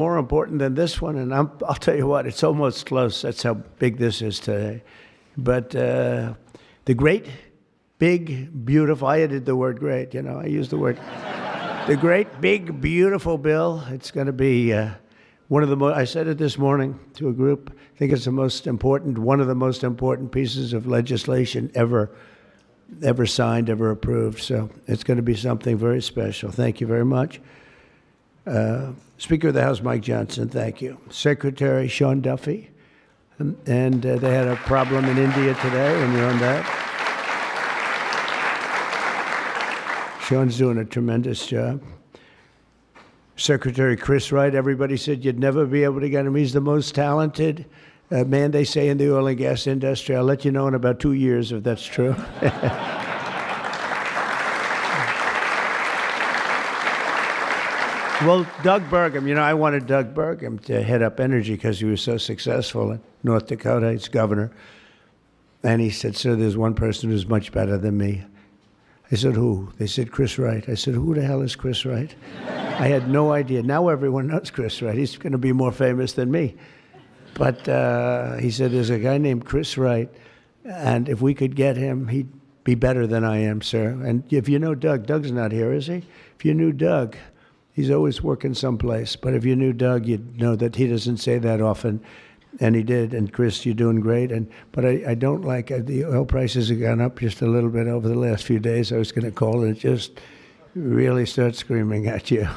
more important than this one, and I'll tell you what, it's almost close. That's how big this is today. But the great, big, beautiful, I added the word great, I used the word. The great, big, beautiful bill, it's going to be one of the most, I said it this morning to a group, I think it's one of the most important pieces of legislation ever signed, ever approved. So it's going to be something very special. Thank you very much. Speaker of the House, Mike Johnson, thank you. Secretary Sean Duffy, and they had a problem in India today, and you're on that. Sean's doing a tremendous job. Secretary Chris Wright, everybody said you'd never be able to get him. He's the most talented man, they say, in the oil and gas industry. I'll let you know in about 2 years if that's true. Well, Doug Burgum, I wanted Doug Burgum to head up energy because he was so successful in North Dakota. He's governor. And he said, sir, there's one person who's much better than me. I said, who? They said, Chris Wright. I said, who the hell is Chris Wright? I had no idea. Now everyone knows Chris Wright. He's going to be more famous than me. But he said, there's a guy named Chris Wright, and if we could get him, he'd be better than I am, sir. And if you know Doug, Doug's not here, is he? If you knew Doug, he's always working someplace. But if you knew Doug, you'd know that he doesn't say that often. And he did. And Chris, you're doing great. But I don't like the oil prices have gone up just a little bit over the last few days. I was going to call and it just really starts screaming at you.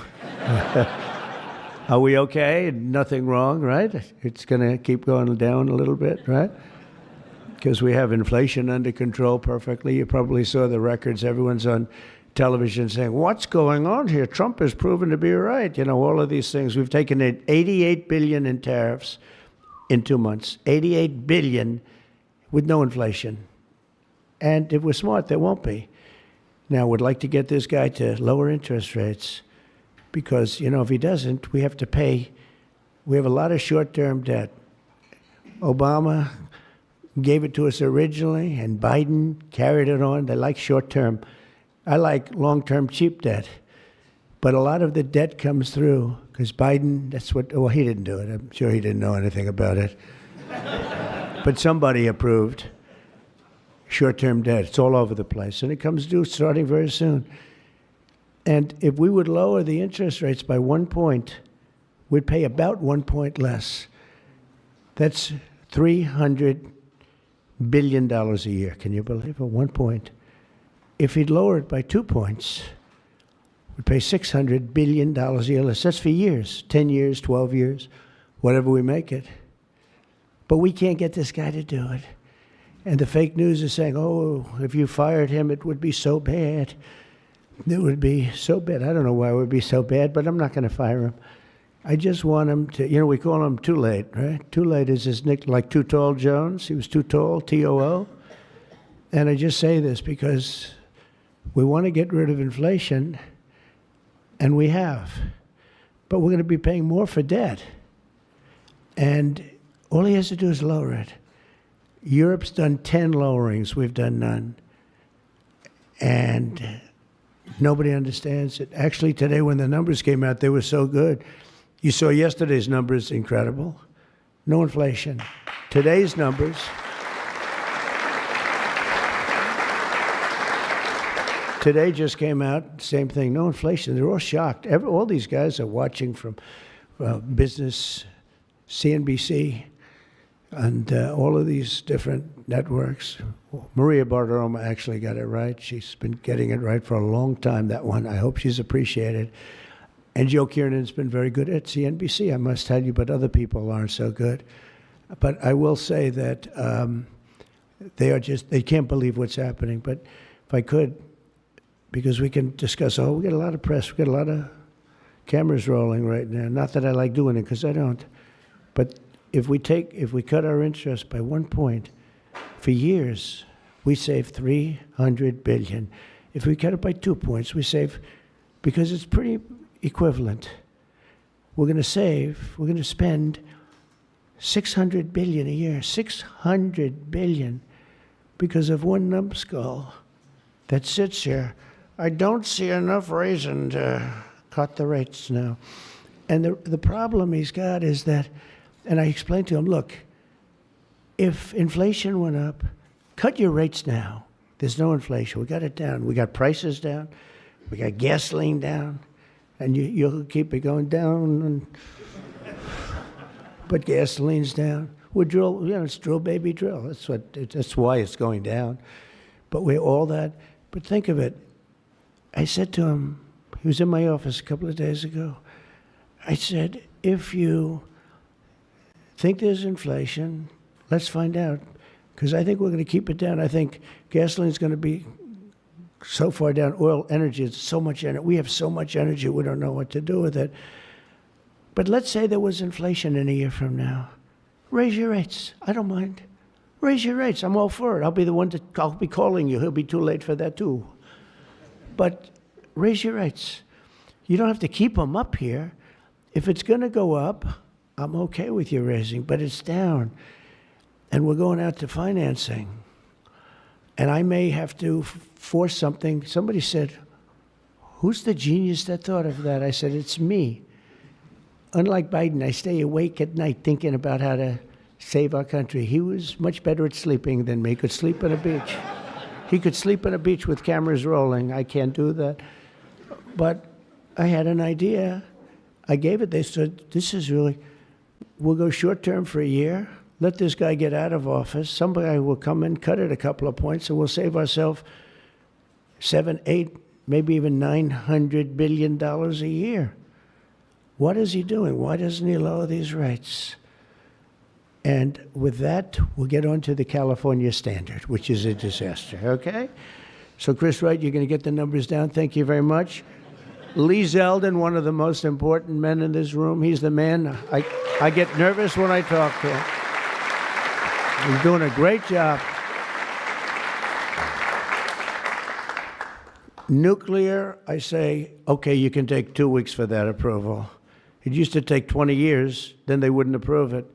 Are we okay? Nothing wrong, right? It's going to keep going down a little bit, right? Because we have inflation under control perfectly. You probably saw the records. Everyone's on television saying, what's going on here? Trump has proven to be right. All of these things. We've taken in $88 billion in tariffs in 2 months. $88 billion with no inflation. And if we're smart, there won't be. Now, we'd like to get this guy to lower interest rates because, if he doesn't, we have to pay. We have a lot of short-term debt. Obama gave it to us originally, and Biden carried it on. They like short-term. I like long-term cheap debt. But a lot of the debt comes through because Biden, he didn't do it. I'm sure he didn't know anything about it. But somebody approved short-term debt. It's all over the place. And it comes due starting very soon. And if we would lower the interest rates by 1 point, we'd pay about 1 point less. That's $300 billion a year. Can you believe it? 1 point. If he'd lower it by 2 points, we'd pay $600 billion a year less. That's for years, 10 years, 12 years, whatever we make it. But we can't get this guy to do it. And the fake news is saying, if you fired him, it would be so bad. It would be so bad. I don't know why it would be so bad, but I'm not going to fire him. I just want him to, we call him Too Late, right? Too Late is his nickname, like Too Tall Jones. He was too tall, T-O-O. And I just say this because we want to get rid of inflation, and we have. But we're going to be paying more for debt. And all he has to do is lower it. Europe's done 10 lowerings. We've done none. And nobody understands it. Actually, today when the numbers came out, they were so good. You saw yesterday's numbers, incredible. No inflation. Today's numbers. Today just came out, same thing, no inflation. They're all shocked. All these guys are watching from business, CNBC, and all of these different networks. Maria Bartiromo actually got it right. She's been getting it right for a long time, that one. I hope she's appreciated. And Joe Kiernan's been very good at CNBC, I must tell you, but other people aren't so good. But I will say that they can't believe what's happening. But if I could, because we can discuss, we get a lot of press, we get a lot of cameras rolling right now. Not that I like doing it, because I don't. But if we cut our interest by 1 point, for years, we save $300 billion. If we cut it by 2 points, we save, because it's pretty equivalent. We're going to spend $600 billion a year, $600 billion, because of one numbskull that sits here. I don't see enough reason to cut the rates now. And the problem he's got is that, and I explained to him, look, if inflation went up, cut your rates now. There's no inflation. We got it down. We got prices down. We got gasoline down. And you'll keep it going down. But gasoline's down. We drill, it's drill, baby, drill. That's why it's going down. But we're all that. But think of it. I said to him, he was in my office a couple of days ago. I said, if you think there's inflation, let's find out. Because I think we're going to keep it down. I think gasoline's going to be so far down. Oil, energy, it's so much energy. We have so much energy, we don't know what to do with it. But let's say there was inflation in a year from now. Raise your rates. I don't mind. Raise your rates. I'm all for it. I'll be the one I'll be calling you. He'll be too late for that too. But raise your rates. You don't have to keep them up here. If it's going to go up, I'm okay with you raising, but it's down. And we're going out to financing. And I may have to force something. Somebody said, who's the genius that thought of that? I said, it's me. Unlike Biden, I stay awake at night thinking about how to save our country. He was much better at sleeping than me. He could sleep on a beach. He could sleep on a beach with cameras rolling. I can't do that. But I had an idea. I gave it. They said, this is really, we'll go short term for a year. Let this guy get out of office. Somebody will come in, cut it a couple of points, and we'll save ourselves $7, $8, maybe even $900 billion a year. What is he doing? Why doesn't he lower these rates? And with that, we'll get on to the California standard, which is a disaster, okay? So, Chris Wright, you're going to get the numbers down. Thank you very much. Lee Zeldin, one of the most important men in this room. He's the man. I get nervous when I talk to him. He's doing a great job. Nuclear, I say, okay, you can take 2 weeks for that approval. It used to take 20 years, then they wouldn't approve it.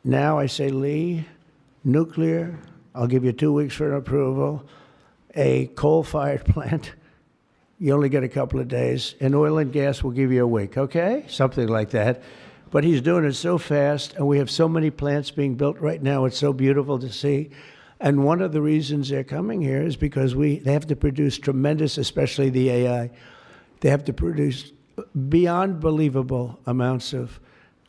Now I say, Lee, nuclear, I'll give you 2 weeks for an approval. A coal-fired plant, you only get a couple of days. And oil and gas will give you a week, okay? Something like that. But he's doing it so fast, and we have so many plants being built right now. It's so beautiful to see. And one of the reasons they're coming here is because they have to produce tremendous, especially the AI, they have to produce beyond believable amounts of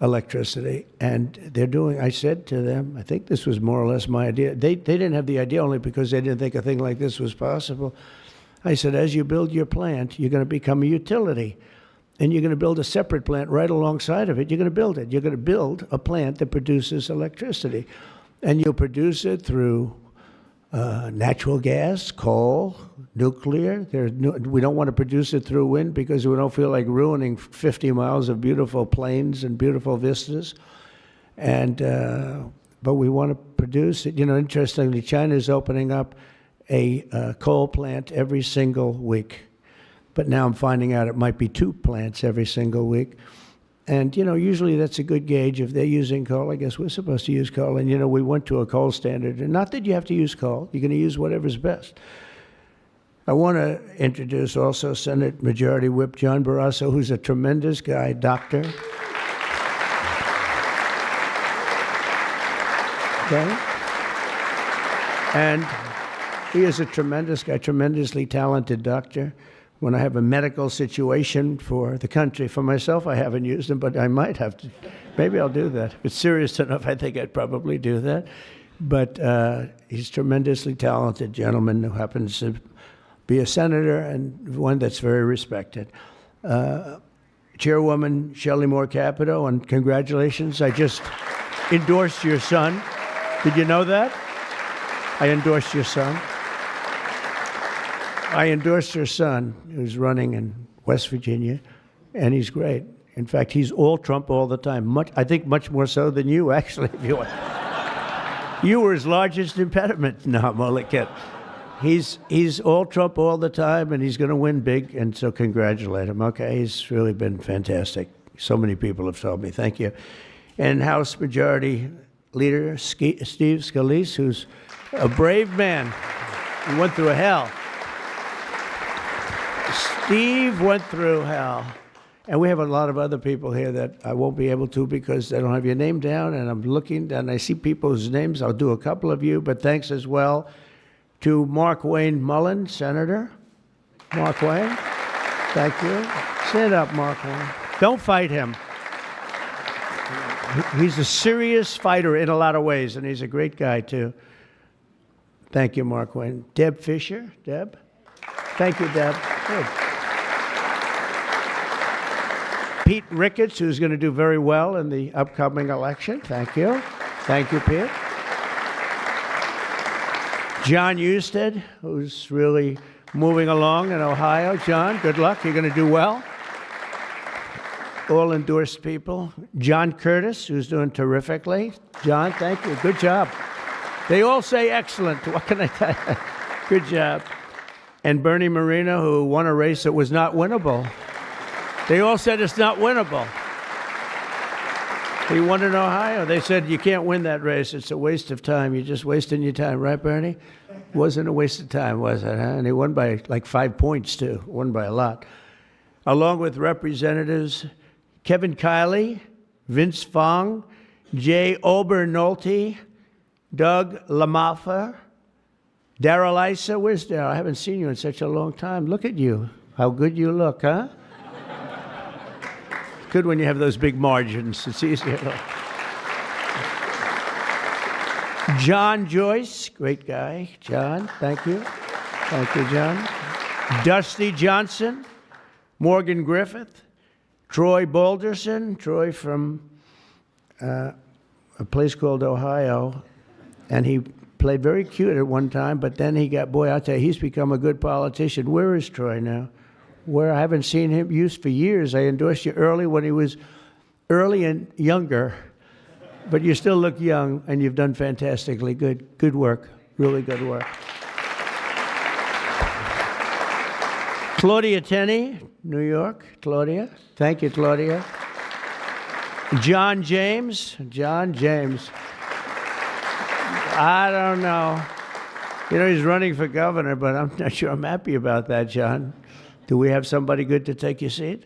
electricity. And they're doing, I said to them, I think this was more or less my idea. They didn't have the idea only because they didn't think a thing like this was possible. I said, as you build your plant, you're going to become a utility. And you're going to build a separate plant right alongside of it. You're going to build it. You're going to build a plant that produces electricity. And you'll produce it through natural gas, coal, nuclear. We don't want to produce it through wind because we don't feel like ruining 50 miles of beautiful plains and beautiful vistas. And but we want to produce it. Interestingly, China's opening up a coal plant every single week. But now I'm finding out it might be 2 plants every single week. And, usually that's a good gauge. If they're using coal, I guess we're supposed to use coal. And, we went to a coal standard. And not that you have to use coal. You're going to use whatever's best. I want to introduce also Senate Majority Whip John Barrasso, who's a tremendous guy, doctor. Okay? And he is a tremendous guy, tremendously talented doctor. When I have a medical situation for the country, for myself, I haven't used him, but I might have to. Maybe I'll do that. If it's serious enough, I think I'd probably do that. But he's a tremendously talented gentleman who happens to be a senator and one that's very respected. Chairwoman Shelley Moore Capito, and congratulations. I just endorsed your son. Did you know that? I endorsed your son. I endorsed your son, who's running in West Virginia, and he's great. In fact, he's all Trump all the time. I think much more so than you, actually, if you want. You were his largest impediment. No, I'm only kidding. He's all Trump all the time, and he's going to win big, and so congratulate him. Okay, he's really been fantastic. So many people have told me. Thank you. And House Majority Leader Steve Scalise, who's a brave man. He went through hell. Steve went through hell. And we have a lot of other people here that I won't be able to because they don't have your name down, and I'm looking, and I see people's names. I'll do a couple of you, but thanks as well to Mark Wayne Mullen, Senator. Mark Wayne, thank you. Stand up, Mark Wayne. Don't fight him. He's a serious fighter in a lot of ways, and he's a great guy, too. Thank you, Mark Wayne. Deb Fisher. Deb? Thank you, Deb. Good. Pete Ricketts, who's going to do very well in the upcoming election. Thank you. Thank you, Pete. John Husted, who's really moving along in Ohio. John, good luck. You're going to do well. All endorsed people. John Curtis, who's doing terrifically. John, thank you. Good job. They all say excellent. What can I tell you? Good job. And Bernie Moreno, who won a race that was not winnable. They all said it's not winnable. He won in Ohio. They said, you can't win that race. It's a waste of time. You're just wasting your time. Right, Bernie? Wasn't a waste of time, was it? Huh? And he won by like 5 points, too. Won by a lot. Along with Representatives Kevin Kiley, Vince Fong, Jay Obernolte, Doug Lamaffer, Darrell Issa. Where's Darrell? I haven't seen you in such a long time. Look at you. How good you look, huh? Good when you have those big margins. It's easier. John Joyce, great guy. John, thank you. Thank you, John. Dusty Johnson, Morgan Griffith, Troy Balderson, Troy from a place called Ohio, and he played very cute at one time, but then he got, boy, I'll tell you, he's become a good politician. Where is Troy now? Where I haven't seen him used for years. I endorsed you early when he was early and younger, but you still look young, and you've done fantastically good. Good work, really good work. Claudia Tenney, New York. Claudia, thank you, Claudia. John James, John James. I don't know. You know, he's running for governor, but I'm not sure I'm happy about that, John. Do we have somebody good to take your seat?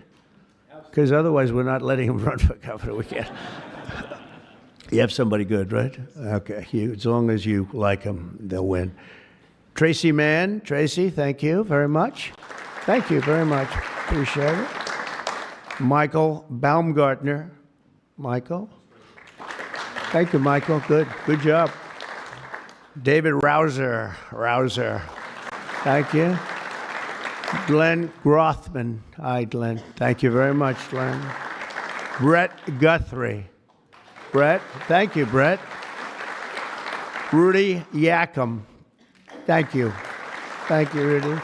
Because otherwise we're not letting him run for governor. We can't. You have somebody good, right? Okay. As long as you like him, they'll win. Tracy Mann. Tracy, thank you very much. Thank you very much. Appreciate it. Michael Baumgartner. Michael. Thank you, Michael. Good. Good job. David Rouser. Rouser. Thank you. Glenn Grothman. Hi, Glenn. Thank you very much, Glenn. Brett Guthrie. Brett. Thank you, Brett. Rudy Yackham. Thank you. Thank you, Rudy.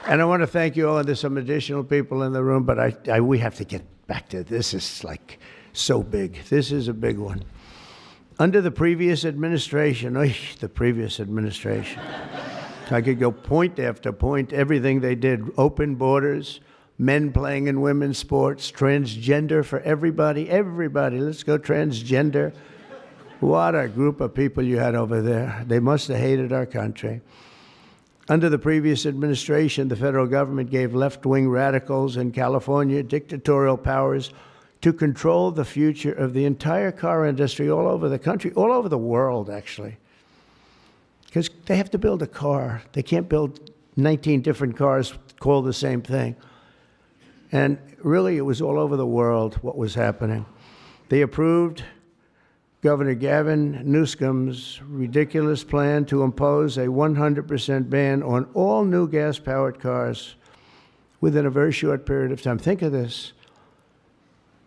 And I want to thank you all. And there's some additional people in the room, but we have to get back to this. Is like so big. This is a big one. Under the previous administration, the previous administration, I could go point after point, everything they did, open borders, men playing in women's sports, transgender for everybody, let's go transgender. What a group of people you had over there. They must have hated our country. Under the previous administration, the federal government gave left-wing radicals in California dictatorial powers to control the future of the entire car industry all over the country, all over the world, actually. Because they have to build a car. They can't build 19 different cars called the same thing. And really, it was all over the world what was happening. They approved Governor Gavin Newsom's ridiculous plan to impose a 100% ban on all new gas-powered cars within a very short period of time. Think of this.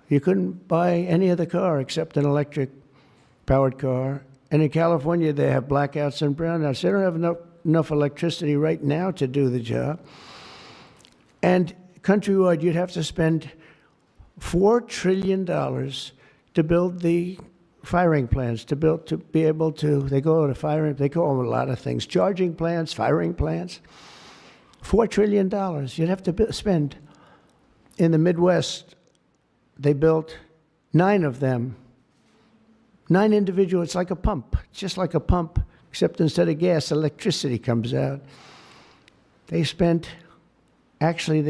You couldn't buy any other car except an electric-powered car. And in California, they have blackouts and brownouts. They don't have enough electricity right now to do the job. And countrywide, you'd have to spend $4 trillion to build the firing plants, to be able to, they call them a lot of things, charging plants, firing plants. $4 trillion you'd have to spend. In the Midwest, they built 9 of them. 9 individual, it's like a pump, just like a pump, except instead of gas, electricity comes out. They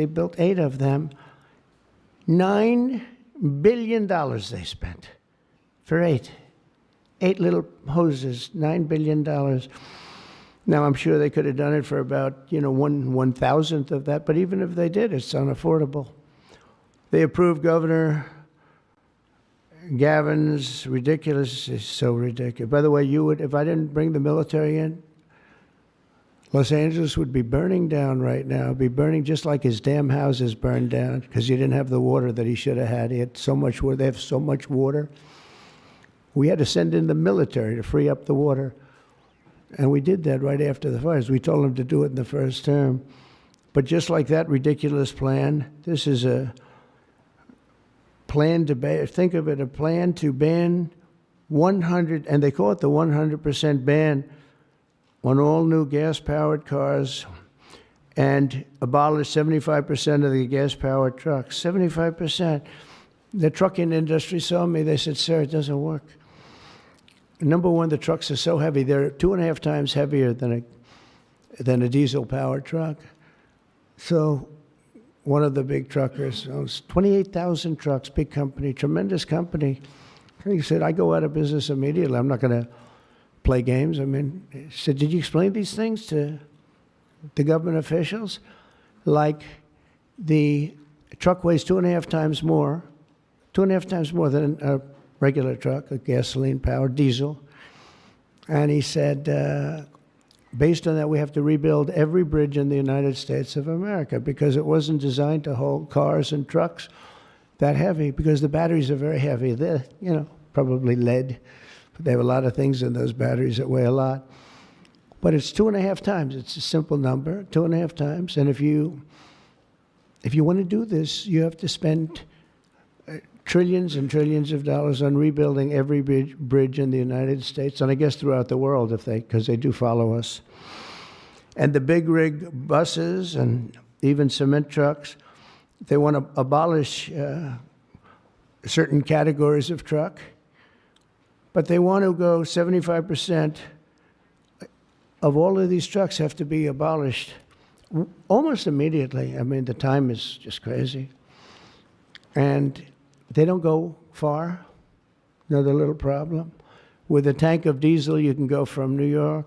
built 8 of them. $9 billion they spent for eight little hoses, $9 billion. Now, I'm sure they could have done it for about, 1/1000th of that, but even if they did, it's unaffordable. They approved Governor Gavin's ridiculous. It's so ridiculous. By the way, if I didn't bring the military in, Los Angeles would be burning down right now. It'd be burning just like his damn houses burned down because he didn't have the water that he should have had. He had so much water. They have so much water. We had to send in the military to free up the water. And we did that right after the fires. We told them to do it in the first term. But just like that ridiculous plan, this is a plan to ban, think of it, a plan to ban 100, and they call it the 100% ban on all new gas-powered cars and abolish 75% of the gas-powered trucks. 75%. The trucking industry saw me. They said, sir, it doesn't work. Number one, the trucks are so heavy. They're 2.5 times heavier than a diesel-powered truck. So one of the big truckers owns 28,000 trucks, big company, tremendous company. He said, I go out of business immediately. I'm not going to play games. I mean, he said, did you explain these things to the government officials? Like the truck weighs 2.5 times more than a regular truck, a gasoline-powered diesel. And he said, based on that, we have to rebuild every bridge in the United States of America because it wasn't designed to hold cars and trucks that heavy because the batteries are very heavy. They're, probably lead, but they have a lot of things in those batteries that weigh a lot. But it's 2.5 times. It's a simple number, 2.5 times. And if you want to do this, you have to spend trillions and trillions of dollars on rebuilding every bridge in the United States, and I guess throughout the world, because they do follow us. And the big rig buses and even cement trucks, they want to abolish certain categories of truck, but they want to go 75% of all of these trucks have to be abolished almost immediately. I mean, the time is just crazy. And they don't go far. Another little problem. With a tank of diesel, you can go from New York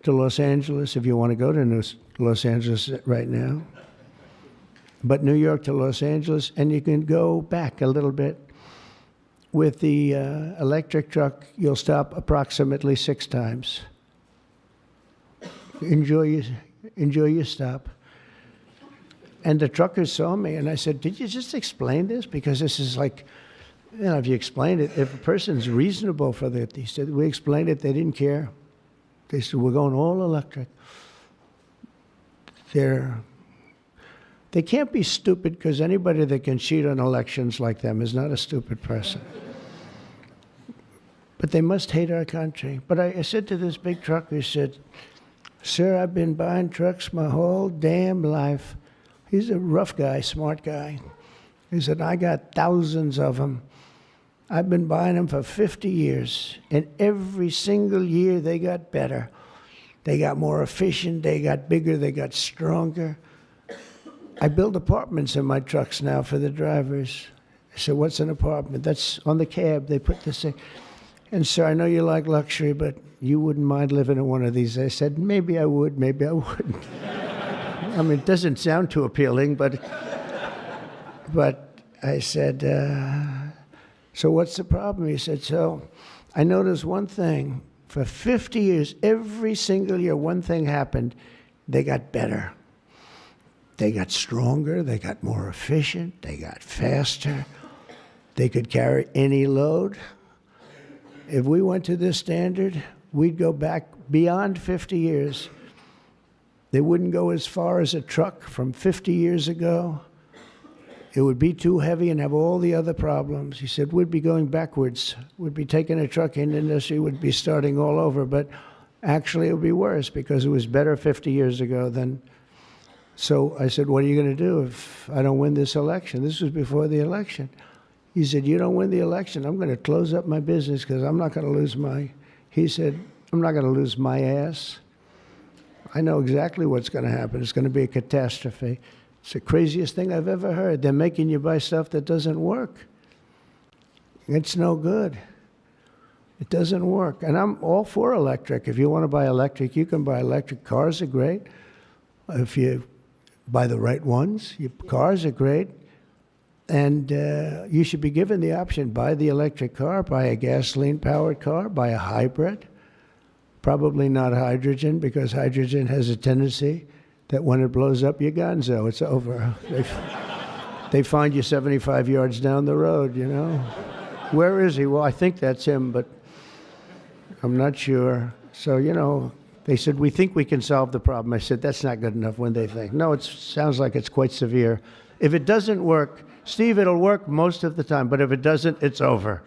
to Los Angeles if you want to go to Los Angeles right now. But New York to Los Angeles, and you can go back a little bit. With the electric truck, you'll stop approximately 6 times. Enjoy your stop. And the truckers saw me, and I said, did you just explain this? Because this is like, if you explain it, if a person's reasonable for that, he said, we explained it, they didn't care. They said, we're going all electric. They can't be stupid because anybody that can cheat on elections like them is not a stupid person. But they must hate our country. But I said to this big trucker, he said, sir, I've been buying trucks my whole damn life. He's a rough guy, smart guy. He said, I got thousands of them. I've been buying them for 50 years. And every single year they got better. They got more efficient, they got bigger, they got stronger. I build apartments in my trucks now for the drivers. I said, what's an apartment? That's on the cab. They put this in. And sir, I know you like luxury, but you wouldn't mind living in one of these. I said, maybe I would, maybe I wouldn't. I mean, it doesn't sound too appealing, but I said, so what's the problem? He said, so I noticed one thing. For 50 years, every single year, one thing happened. They got better. They got stronger, they got more efficient, they got faster. They could carry any load. If we went to this standard, we'd go back beyond 50 years. They wouldn't go as far as a truck from 50 years ago. It would be too heavy and have all the other problems. He said, we'd be going backwards. We'd be taking a trucking industry, would be starting all over. But actually, it would be worse because it was better 50 years ago than. So I said, what are you going to do if I don't win this election? This was before the election. He said, you don't win the election, I'm going to close up my business because I'm not going to lose he said, I'm not going to lose my ass. I know exactly what's going to happen. It's going to be a catastrophe. It's the craziest thing I've ever heard. They're making you buy stuff that doesn't work. It's no good. It doesn't work. And I'm all for electric. If you want to buy electric, you can buy electric. Cars are great. If you buy the right ones, cars are great. And you should be given the option, buy the electric car, buy a gasoline-powered car, buy a hybrid. Probably not hydrogen, because hydrogen has a tendency that when it blows up, you're gonzo. It's over. They find you 75 yards down the road, you know. Where is he? Well, I think that's him, but I'm not sure. So, you know, they said, we think we can solve the problem. I said, that's not good enough when they think. No, it sounds like it's quite severe. If it doesn't work, Steve, it'll work most of the time, but if it doesn't, it's over.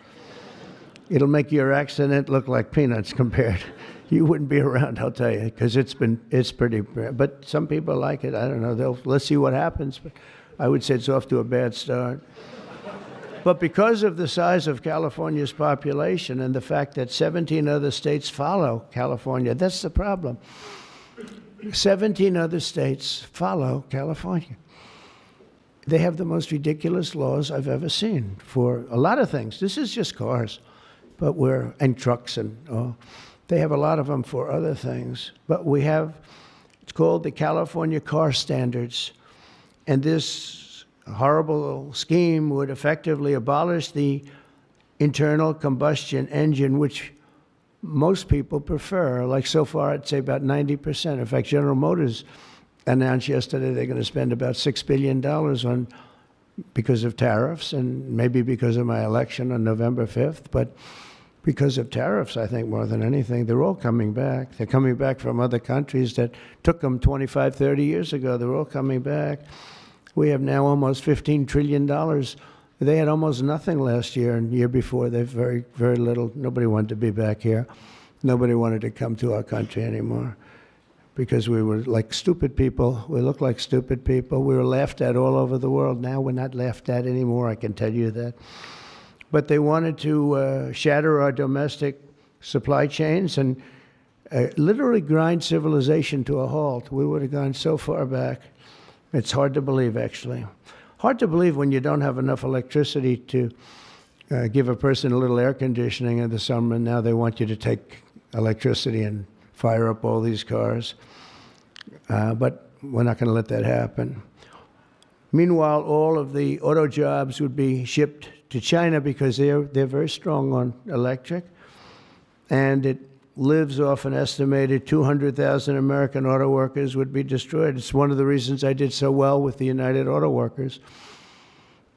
It'll make your accident look like peanuts compared. You wouldn't be around, I'll tell you, because it's pretty bad. But some people like it. I don't know. Let's see what happens. But I would say it's off to a bad start. But because of the size of California's population and the fact that 17 other states follow California, that's the problem. 17 other states follow California. They have the most ridiculous laws I've ever seen for a lot of things. This is just cars, but and trucks, and they have a lot of them for other things. But we have, it's called the California Car Standards, and this horrible scheme would effectively abolish the internal combustion engine, which most people prefer. Like so far, I'd say about 90%. In fact, General Motors announced yesterday they're going to spend about $6 billion because of tariffs, and maybe because of my election on November 5th, but because of tariffs, I think, more than anything. They're all coming back. They're coming back from other countries that took them 25, 30 years ago. They're all coming back. We have now almost $15 trillion. They had almost nothing last year, and the year before, they've very, very little. Nobody wanted to be back here. Nobody wanted to come to our country anymore, because we were like stupid people. We looked like stupid people. We were laughed at all over the world. Now we're not laughed at anymore, I can tell you that. But they wanted to shatter our domestic supply chains and literally grind civilization to a halt. We would have gone so far back. It's hard to believe, actually. Hard to believe when you don't have enough electricity to give a person a little air conditioning in the summer, and now they want you to take electricity and fire up all these cars. But we're not going to let that happen. Meanwhile, all of the auto jobs would be shipped to China because they're very strong on electric. And it lives off an estimated 200,000 American auto workers would be destroyed. It's one of the reasons I did so well with the United Auto Workers.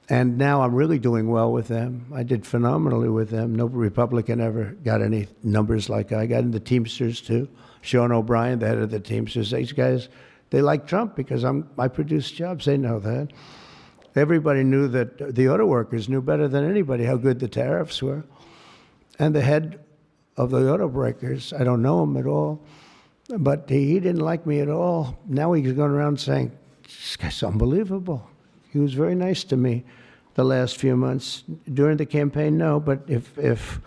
And now I'm really doing well with them. I did phenomenally with them. No Republican ever got any numbers like I got. In the Teamsters, too. Sean O'Brien, the head of the Teamsters. These guys, they like Trump because I produce jobs. They know that. Everybody knew that the auto workers knew better than anybody how good the tariffs were. And the head of the auto breakers, I don't know him at all, but he didn't like me at all. Now he's going around saying, this guy's unbelievable. He was very nice to me the last few months. During the campaign, no, but if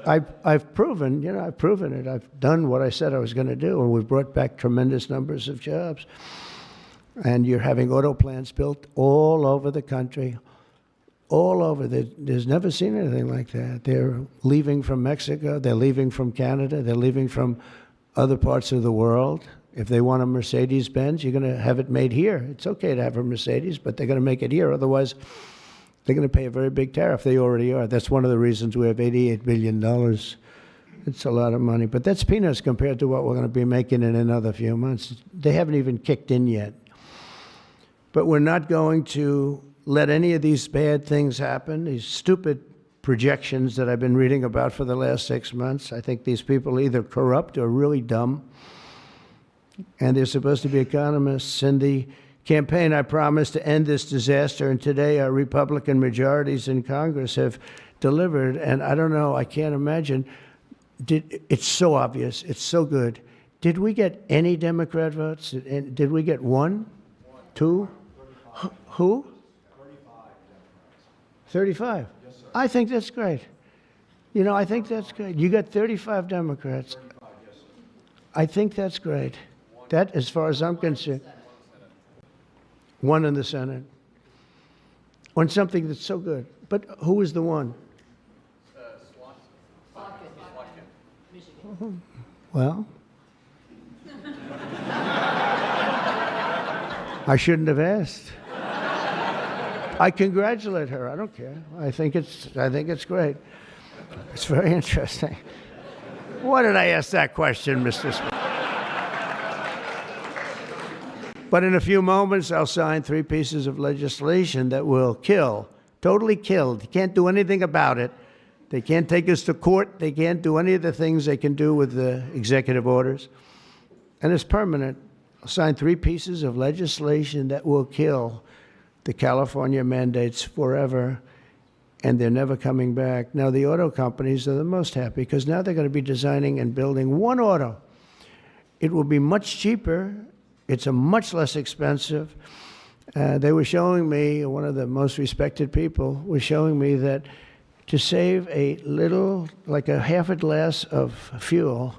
I've proven, I've proven it. I've done what I said I was going to do, and we've brought back tremendous numbers of jobs. And you're having auto plants built all over the country, all over. There's never seen anything like that. They're leaving from Mexico. They're leaving from Canada. They're leaving from other parts of the world. If they want a Mercedes-Benz, you're going to have it made here. It's okay to have a Mercedes, but they're going to make it here. Otherwise, they're going to pay a very big tariff. They already are. That's one of the reasons we have $88 billion. It's a lot of money. But that's peanuts compared to what we're going to be making in another few months. They haven't even kicked in yet. But we're not going to let any of these bad things happen, these stupid projections that I've been reading about for the last 6 months. I think these people are either corrupt or really dumb. And they're supposed to be economists. In the campaign, I promised to end this disaster, and today our Republican majorities in Congress have delivered. And I don't know, I can't imagine. It's so obvious. It's so good. Did we get any Democrat votes? Did we get one? Two? Who? 35. Yes, sir. I think that's great. I think that's great. You got 35 Democrats. 35, yes, sir. I think that's great. That, as far as I'm concerned. One in the Senate. On something that's so good. But who is the one? Well, I shouldn't have asked. I congratulate her. I don't care. I think it's great. It's very interesting. Why did I ask that question, Mr. Speaker? But in a few moments, I'll sign 3 pieces of legislation that will kill, totally kill. You can't do anything about it. They can't take us to court. They can't do any of the things they can do with the executive orders. And it's permanent. I'll sign 3 pieces of legislation that will kill the California mandates forever, and they're never coming back. Now, the auto companies are the most happy because now they're going to be designing and building one auto. It will be much cheaper. It's a much less expensive. They were showing me, one of the most respected people was showing me that to save a little, like a half a glass of fuel,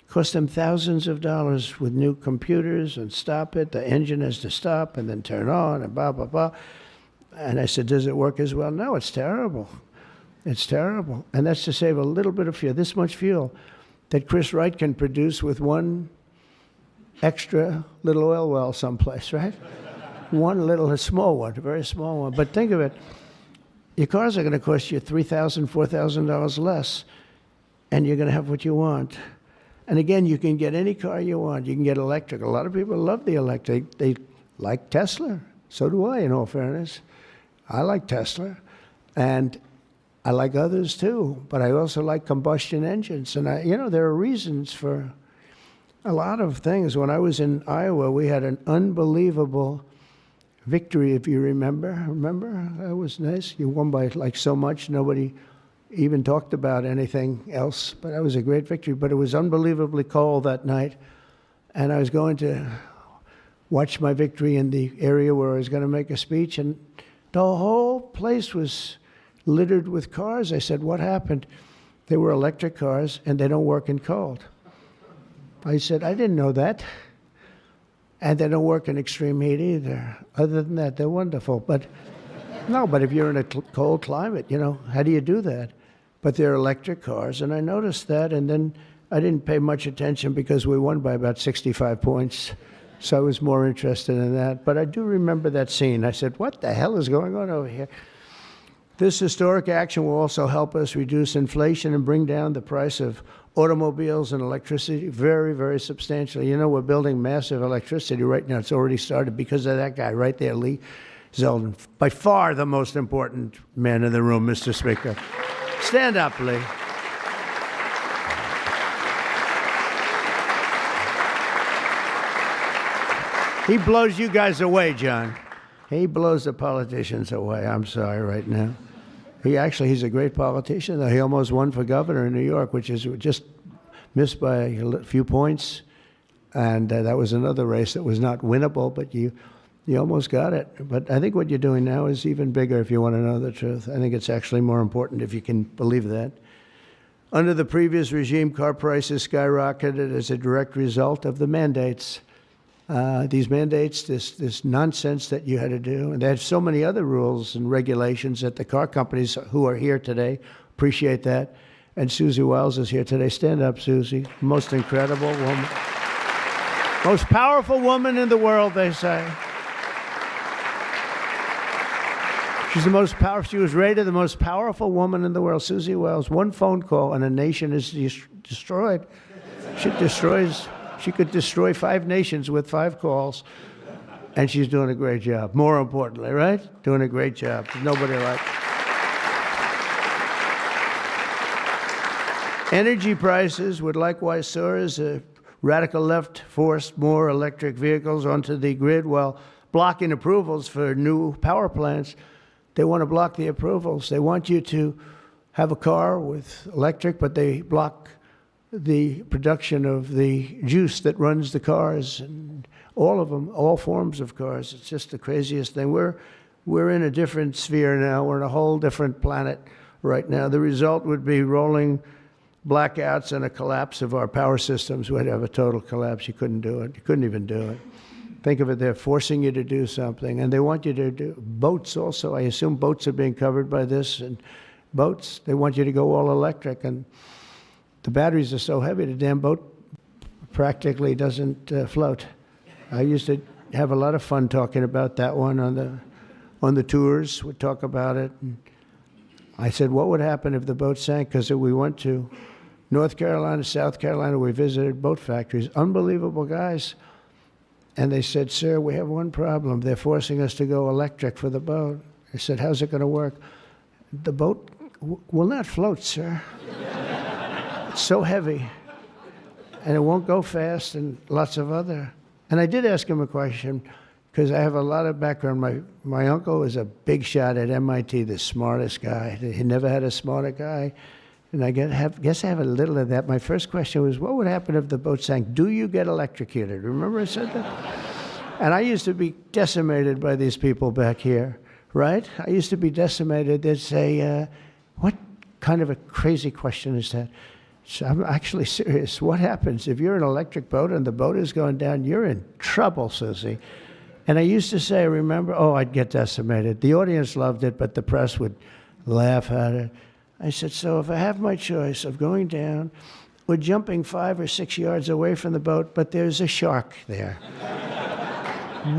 cost them thousands of dollars with new computers and stop it. The engine has to stop and then turn on and blah, blah, blah. And I said, does it work as well? No, it's terrible. It's terrible. And that's to save a little bit of fuel, this much fuel that Chris Wright can produce with one extra little oil well someplace, right? One little, a small one, a very small one. But think of it. Your cars are going to cost you $3,000, $4,000 less, and you're going to have what you want. And again, you can get any car you want. You can get electric. A lot of people love the electric. They like Tesla. So do I, in all fairness. I like Tesla. And I like others too. But I also like combustion engines. And there are reasons for a lot of things. When I was in Iowa, we had an unbelievable victory, if you remember. Remember? That was nice. You won by like so much, nobody even talked about anything else. But that was a great victory. But it was unbelievably cold that night. And I was going to watch my victory in the area where I was going to make a speech. And the whole place was littered with cars. I said, what happened? They were electric cars, and they don't work in cold. I said, I didn't know that. And they don't work in extreme heat either. Other than that, they're wonderful. But no, but if you're in a cold climate, how do you do that? But they're electric cars, and I noticed that, and then I didn't pay much attention because we won by about 65 points. So I was more interested in that. But I do remember that scene. I said, what the hell is going on over here? This historic action will also help us reduce inflation and bring down the price of automobiles and electricity very, very substantially. We're building massive electricity right now. It's already started because of that guy right there, Lee Zeldin. By far the most important man in the room, Mr. Speaker. Stand up, Lee. He blows you guys away, John. He blows the politicians away. I'm sorry right now. He's a great politician. He almost won for governor in New York, which is just missed by a few points. And that was another race that was not winnable, but you almost got it. But I think what you're doing now is even bigger if you want to know the truth. I think it's actually more important if you can believe that. Under the previous regime, car prices skyrocketed as a direct result of the mandates. These mandates, this nonsense that you had to do. And they had so many other rules and regulations that the car companies who are here today appreciate that. And Susie Wiles is here today. Stand up, Susie. Most incredible woman. Most powerful woman in the world, they say. She's the most powerful. She was rated the most powerful woman in the world. Susie Wiles. One phone call and a nation is destroyed. She could destroy 5 nations with 5 calls, and she's doing a great job. More importantly, right? Doing a great job. Nobody like. Energy prices would likewise soar as a radical left forced more electric vehicles onto the grid while blocking approvals for new power plants. They want to block the approvals. They want you to have a car with electric, but they block the production of the juice that runs the cars, and all of them, all forms of cars. It's just the craziest thing. We're in a different sphere now. We're in a whole different planet right now. The result would be rolling blackouts and a collapse of our power systems. We'd have a total collapse. You couldn't do it. You couldn't even do it. Think of it, they're forcing you to do something, and they want you to do boats also. I assume boats are being covered by this, and boats, they want you to go all electric, and the batteries are so heavy, the damn boat practically doesn't float. I used to have a lot of fun talking about that one on the tours. We'd talk about it. And I said, what would happen if the boat sank? Because we went to North Carolina, South Carolina, we visited boat factories, unbelievable guys. And they said, sir, we have one problem. They're forcing us to go electric for the boat. I said, how's it going to work? The boat will not float, sir. It's so heavy. And it won't go fast, and lots of other. And I did ask him a question, because I have a lot of background. My uncle was a big shot at MIT, the smartest guy. He never had a smarter guy. And I guess I have a little of that. My first question was, what would happen if the boat sank? Do you get electrocuted? Remember I said that? And I used to be decimated by these people back here, right? I used to be decimated. They'd say, what kind of a crazy question is that? So I'm actually serious. What happens if you're in an electric boat and the boat is going down? You're in trouble, Susie. And I used to say, remember, I'd get decimated. The audience loved it, but the press would laugh at it. I said, so if I have my choice of going down, we're jumping 5 or 6 yards away from the boat, but there's a shark there.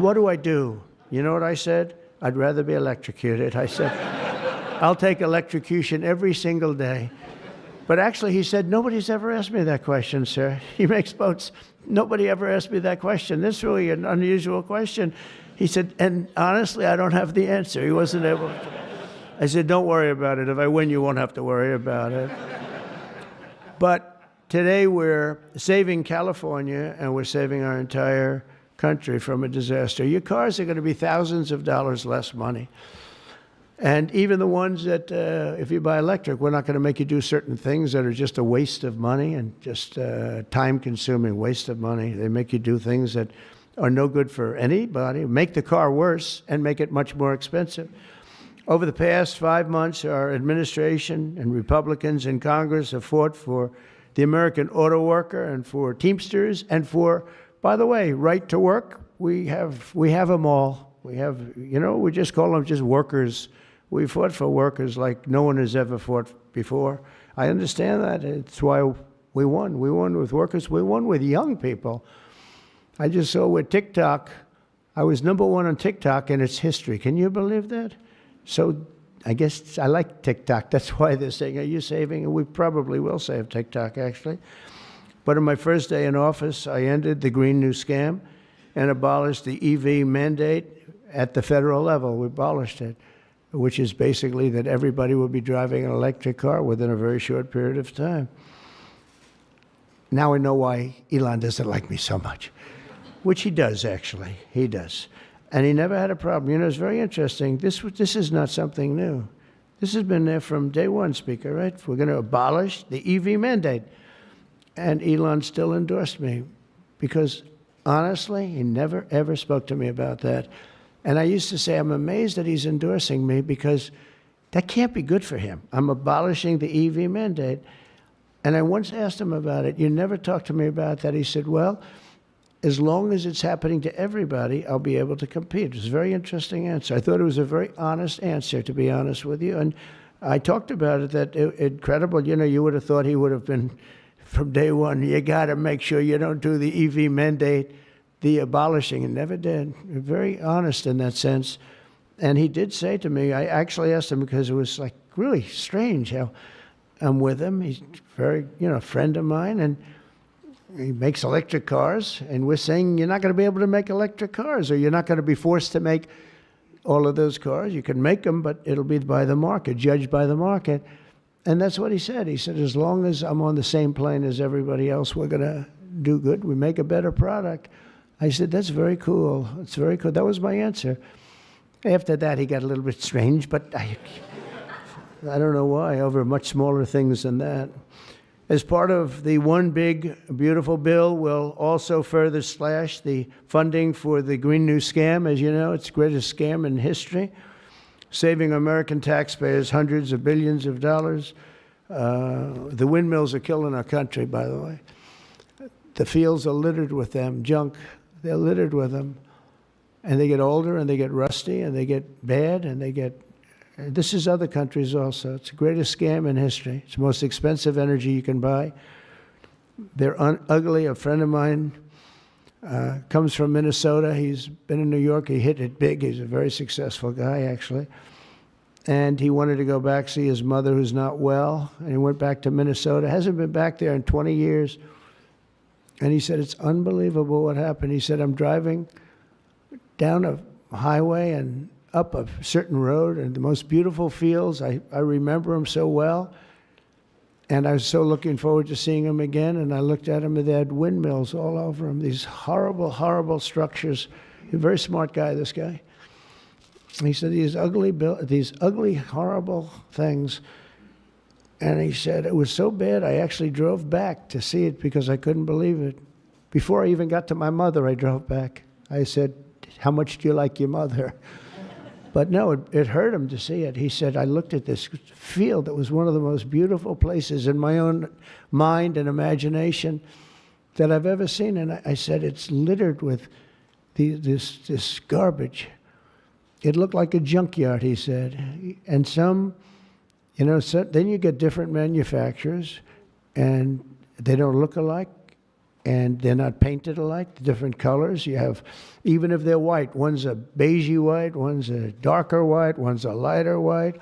What do I do? You know what I said? I'd rather be electrocuted. I said, I'll take electrocution every single day. But actually, he said, nobody's ever asked me that question, sir. He makes boats. Nobody ever asked me that question. This is really an unusual question. He said, and honestly, I don't have the answer. He wasn't able to. I said, don't worry about it. If I win, you won't have to worry about it. But today we're saving California, and we're saving our entire country from a disaster. Your cars are going to be thousands of dollars less money. And even the ones that, if you buy electric, we're not going to make you do certain things that are just a waste of money and just time-consuming waste of money. They make you do things that are no good for anybody, make the car worse, and make it much more expensive. Over the past 5 months, our administration and Republicans in Congress have fought for the American auto worker and for Teamsters and for, by the way, right to work. We have them all. We have, we just call them just workers. We fought for workers like no one has ever fought before. I understand that. It's why we won. We won with workers. We won with young people. I just saw with TikTok, I was #1 on TikTok in its history. Can you believe that? So I guess I like TikTok. That's why they're saying, are you saving? And we probably will save TikTok, actually. But on my first day in office, I ended the Green New Scam and abolished the EV mandate at the federal level. We abolished it, which is basically that everybody will be driving an electric car within a very short period of time. Now I know why Elon doesn't like me so much, which he does, actually. He does. And he never had a problem. It's very interesting. This is not something new. This has been there from day one, Speaker, right? We're going to abolish the EV mandate. And Elon still endorsed me because, honestly, he never, ever spoke to me about that. And I used to say, I'm amazed that he's endorsing me because that can't be good for him. I'm abolishing the EV mandate. And I once asked him about it. You never talked to me about that. He said, well, as long as it's happening to everybody, I'll be able to compete. It was a very interesting answer. I thought it was a very honest answer, to be honest with you. And I talked about it, that incredible, you would have thought he would have been, from day one, you got to make sure you don't do the EV mandate, the abolishing, and never did. Very honest in that sense. And he did say to me, I actually asked him because it was like really strange how I'm with him. He's very, a friend of mine, and he makes electric cars, and we're saying you're not going to be able to make electric cars, or you're not going to be forced to make all of those cars. You can make them, but it'll be by the market, judged by the market. And that's what he said. He said, as long as I'm on the same plane as everybody else, we're going to do good. We make a better product. I said, that's very cool. It's very cool. That was my answer. After that, he got a little bit strange, but I don't know why, over much smaller things than that. As part of the One Big Beautiful Bill, we'll also further slash the funding for the Green New Scam. As you know, it's the greatest scam in history, saving American taxpayers hundreds of billions of dollars. The windmills are killing our country, by the way. The fields are littered with them, junk. They're littered with them. and they get older, and they get rusty, and they get bad, and they get... This is other countries also. It's the greatest scam in history. It's the most expensive energy you can buy. They're ugly. A friend of mine comes from Minnesota. He's been in New York. He hit it big. He's a very successful guy, actually. And he wanted to go back, see his mother who's not well. And he went back to Minnesota. Hasn't been back there in 20 years. And he said, it's unbelievable what happened. He said, I'm driving down a highway and up a certain road and the most beautiful fields. I remember them so well. And I was so looking forward to seeing them again. And I looked at them, and they had windmills all over them, these horrible, horrible structures. He's a very smart guy, this guy. He said, these ugly, horrible things. And he said, it was so bad, I actually drove back to see it because I couldn't believe it. Before I even got to my mother, I drove back. I said, how much do you like your mother? But no, it hurt him to see it. He said, I looked at this field that was one of the most beautiful places in my own mind and imagination that I've ever seen. And I said, it's littered with this garbage. It looked like a junkyard, he said. And some, then you get different manufacturers, and they don't look alike, and they're not painted alike, different colors. You have, even if they're white, one's a beigey white, one's a darker white, one's a lighter white.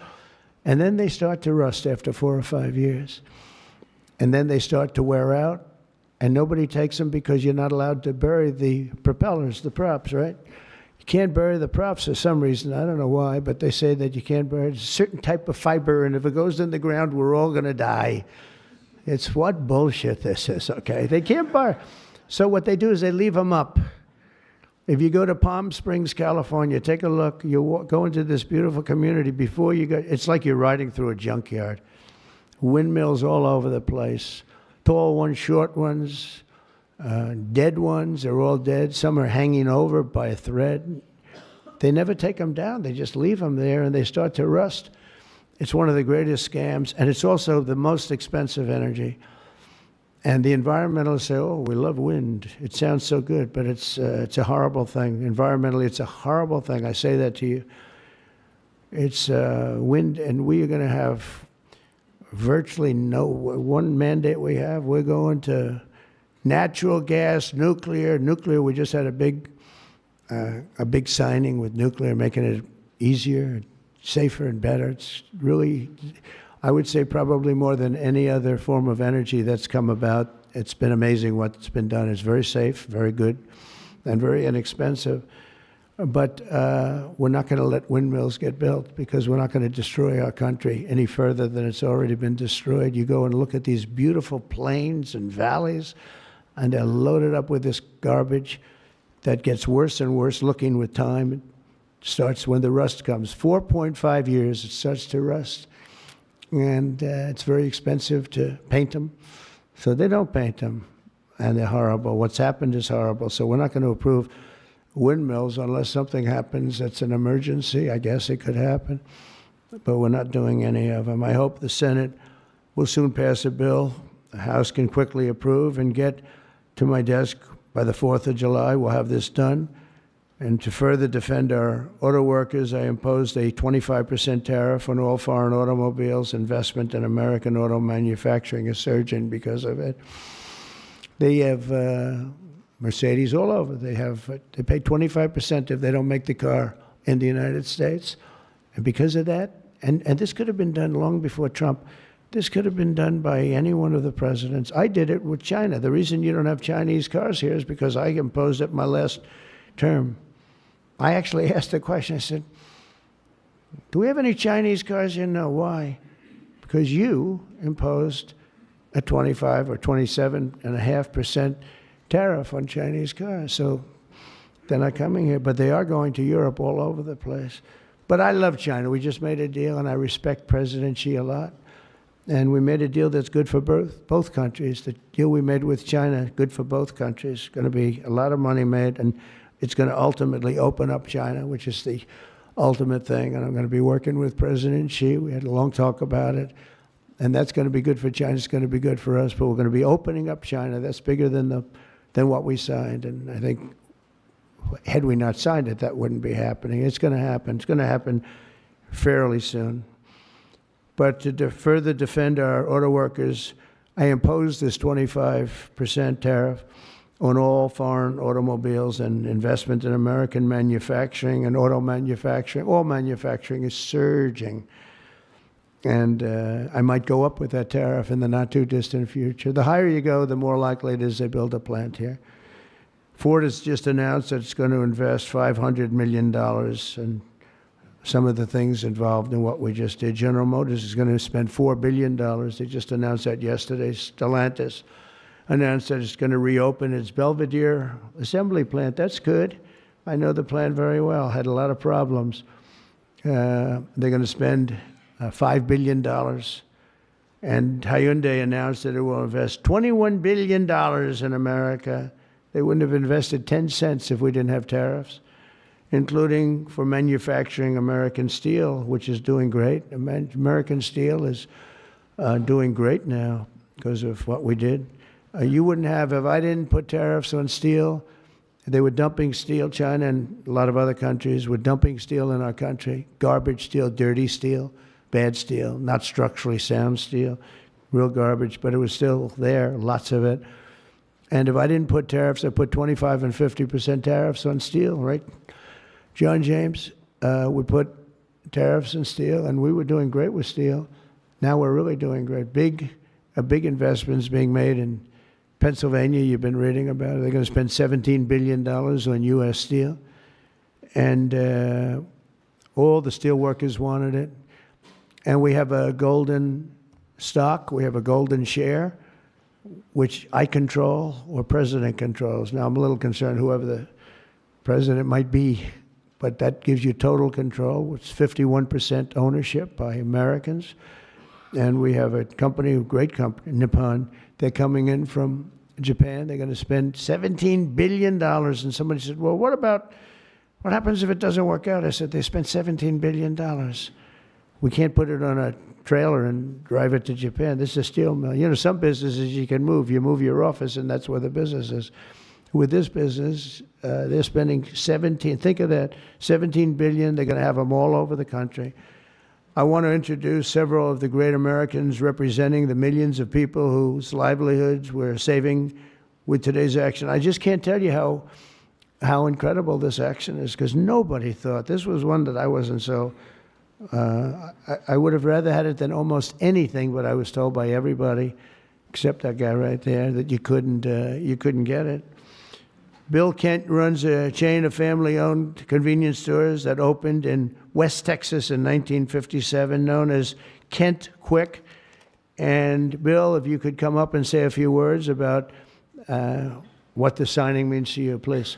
And then they start to rust after 4 or 5 years. And then they start to wear out, and nobody takes them because you're not allowed to bury the propellers, the props, right? You can't bury the props for some reason. I don't know why, but they say that you can't bury a certain type of fiber, and if it goes in the ground, we're all going to die. It's what bullshit this is, okay? They can't bury. So what they do is they leave them up. If you go to Palm Springs, California, take a look. You go into this beautiful community. Before you go, it's like you're riding through a junkyard. Windmills all over the place. Tall ones, short ones, dead ones. They're all dead. Some are hanging over by a thread. They never take them down. They just leave them there, and they start to rust. It's one of the greatest scams, and it's also the most expensive energy. And the environmentalists say, oh, we love wind. It sounds so good, but it's a horrible thing. Environmentally, it's a horrible thing. I say that to you. It's wind, and we are going to have virtually one mandate we have. We're going to natural gas, nuclear. Nuclear, we just had a big signing with nuclear, making it easier, safer and better. It's really, I would say, probably more than any other form of energy that's come about. It's been amazing what's been done. It's very safe, very good, and very inexpensive. But we're not going to let windmills get built because we're not going to destroy our country any further than it's already been destroyed. You go and look at these beautiful plains and valleys, and they're loaded up with this garbage that gets worse and worse looking with time. Starts when the rust comes. 4.5 years, it starts to rust. And it's very expensive to paint them. So they don't paint them, and they're horrible. What's happened is horrible. So we're not going to approve windmills unless something happens that's an emergency. I guess it could happen. But we're not doing any of them. I hope the Senate will soon pass a bill the House can quickly approve and get to my desk by the 4th of July. We'll have this done. And to further defend our auto workers, I imposed a 25% tariff on all foreign automobiles. Investment in American auto manufacturing is surging because of it. They have Mercedes all over. They pay 25% if they don't make the car in the United States. And because of that, and this could have been done long before Trump. This could have been done by any one of the presidents. I did it with China. The reason you don't have Chinese cars here is because I imposed it my last term. I actually asked the question. I said, do we have any Chinese cars here? No. Why? Because you imposed a 25 or 27.5% tariff on Chinese cars. So they're not coming here, but they are going to Europe all over the place. But I love China. We just made a deal, and I respect President Xi a lot. And we made a deal that's good for both countries. The deal we made with China, good for both countries. Going to be a lot of money made, and it's going to ultimately open up China, which is the ultimate thing. And I'm going to be working with President Xi. We had a long talk about it. And that's going to be good for China. It's going to be good for us. But we're going to be opening up China. That's bigger than what we signed. And I think Had we not signed it, that wouldn't be happening. It's going to happen. It's going to happen fairly soon. But to further defend our auto workers, I imposed this 25% tariff on all foreign automobiles and investment in American manufacturing and auto manufacturing. All manufacturing is surging. And I might go up with that tariff in the not too distant future. The higher you go, the more likely it is they build a plant here. Ford has just announced that it's going to invest $500 million in some of the things involved in what we just did. General Motors is going to spend $4 billion. They just announced that yesterday. Stellantis announced that it's going to reopen its Belvidere assembly plant. That's good. I know the plant very well. Had a lot of problems. They're going to spend $5 billion. And Hyundai announced that it will invest $21 billion in America. They wouldn't have invested 10 cents if we didn't have tariffs, including for manufacturing American steel, which is doing great. American steel is doing great now because of what we did. You wouldn't have, if I didn't put tariffs on steel, they were dumping steel. China and a lot of other countries were dumping steel in our country. Garbage steel, dirty steel, bad steel, not structurally sound steel, real garbage, but it was still there, lots of it. And if I didn't put tariffs, I put 25 and 50% tariffs on steel, right? John James would put tariffs on steel, and we were doing great with steel. Now we're really doing great. A big investment is being made in Pennsylvania. You've been reading about it. They're going to spend $17 billion on U.S. steel. And all the steel workers wanted it. And we have a golden stock. We have a golden share, which I control or president controls. Now, I'm a little concerned whoever the president might be, but that gives you total control. It's 51% ownership by Americans. And we have a company, a great company, Nippon. They're coming in from Japan. They're going to spend $17 billion. And somebody said, well, what happens if it doesn't work out? I said, they spent $17 billion. We can't put it on a trailer and drive it to Japan. This is a steel mill. You know, some businesses you can move. You move your office, and that's where the business is. With this business, they're spending 17, think of that, 17 billion. They're going to have them all over the country. I want to introduce several of the great Americans representing the millions of people whose livelihoods we're saving with today's action. I just can't tell you how incredible this action is, because nobody thought. This was one that I wasn't so, I would have rather had it than almost anything, but I was told by everybody, except that guy right there, that you couldn't get it. Bill Kent runs a chain of family-owned convenience stores that opened in West Texas in 1957, known as Kent Quick. And Bill, if you could come up and say a few words about what the signing means to you, please.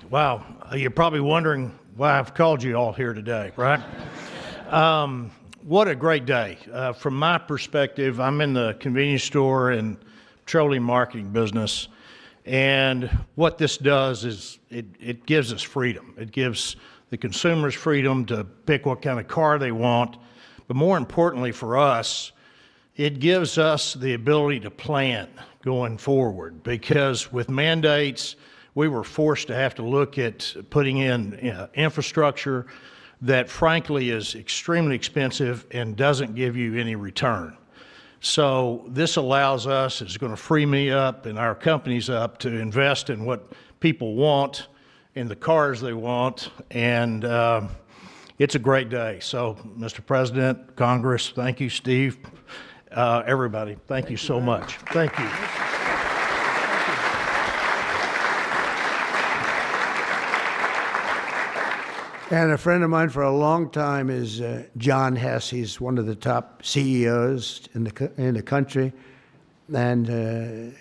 Wow, you're probably wondering why I've called you all here today, right? What a great day. From my perspective, I'm in the convenience store and petroleum marketing business, and what this does is it gives us freedom. It gives the consumers freedom to pick what kind of car they want, but more importantly for us, it gives us the ability to plan going forward, because with mandates, we were forced to have to look at putting in infrastructure that frankly is extremely expensive and doesn't give you any return. So this allows us, it's going to free me up and our companies up to invest in what people want, in the cars they want, and it's a great day. So, Mr. President, Congress, thank you, Steve, everybody, thank you so much. Thank you. And a friend of mine for a long time is John Hess. He's one of the top CEOs in the country, and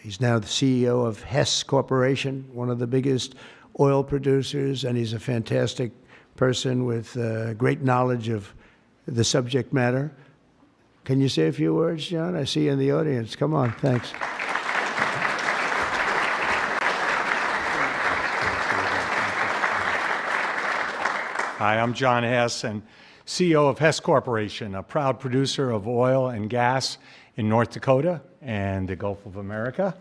he's now the CEO of Hess Corporation, one of the biggest oil producers, and he's a fantastic person with great knowledge of the subject matter. Can you say a few words, John? I see you in the audience. Come on, thanks. Hi, I'm John Hess, and CEO of Hess Corporation, a proud producer of oil and gas in North Dakota and the Gulf of America.